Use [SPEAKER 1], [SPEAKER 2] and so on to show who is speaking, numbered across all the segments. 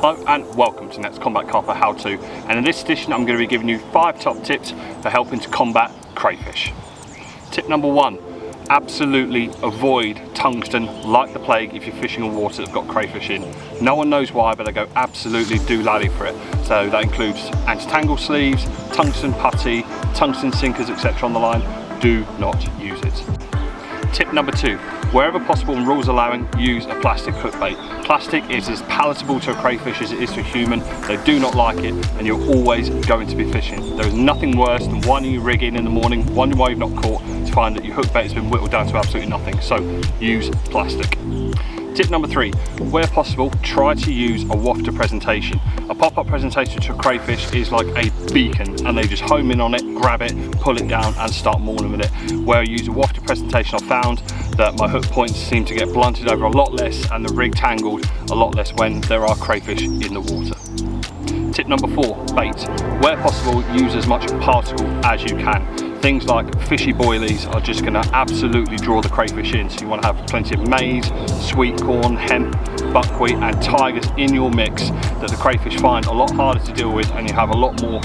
[SPEAKER 1] Hello and welcome to Next Combat Carp How To, and in this edition I'm going to be giving you 5 top tips for helping to combat crayfish. Tip number 1, absolutely avoid tungsten like the plague if you're fishing in water that's got crayfish in. No one knows why, but they go absolutely doolally for it. So that includes anti-tangle sleeves, tungsten putty, tungsten sinkers, etc. on the line. Do not use it. Tip number 2, wherever possible and rules allowing, use a plastic hook bait. Plastic is as palatable to a crayfish as it is to a human. They do not like it and you're always going to be fishing. There is nothing worse than winding your rig in the morning, wondering why you've not caught, to find that your hook bait has been whittled down to absolutely nothing. So use plastic. Tip number 3, where possible, try to use a wafter presentation. A pop-up presentation to a crayfish is like a beacon and they just home in on it, grab it, pull it down and start mauling with it. Where I use a wafter presentation, I've found that my hook points seem to get blunted over a lot less and the rig tangled a lot less when there are crayfish in the water. Tip number 4, bait. Where possible, use as much particle as you can. Things like fishy boilies are just going to absolutely draw the crayfish in, so you want to have plenty of maize, sweet corn, hemp, buckwheat and tigers in your mix that the crayfish find a lot harder to deal with, and you have a lot more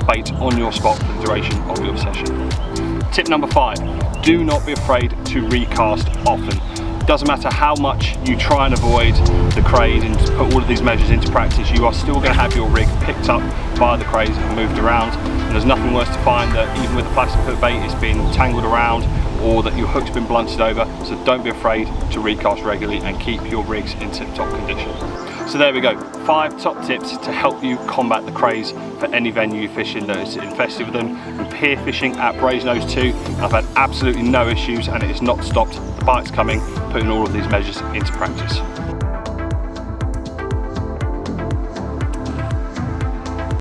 [SPEAKER 1] bait on your spot for the duration of your session. Tip number 5, do not be afraid to recast often. Doesn't matter how much you try and avoid the crays and put all of these measures into practice, you are still going to have your rig picked up by the crays and moved around. And there's nothing worse to find that even with the plastic hook bait it's been tangled around or that your hook's been blunted over. So don't be afraid to recast regularly and keep your rigs in tip-top condition. So there we go, 5 top tips to help you combat the crays for any venue you fish in that is infested with them. And pier fishing at Brasenose too, I've had absolutely no issues and it has not stopped the bites coming, putting all of these measures into practice.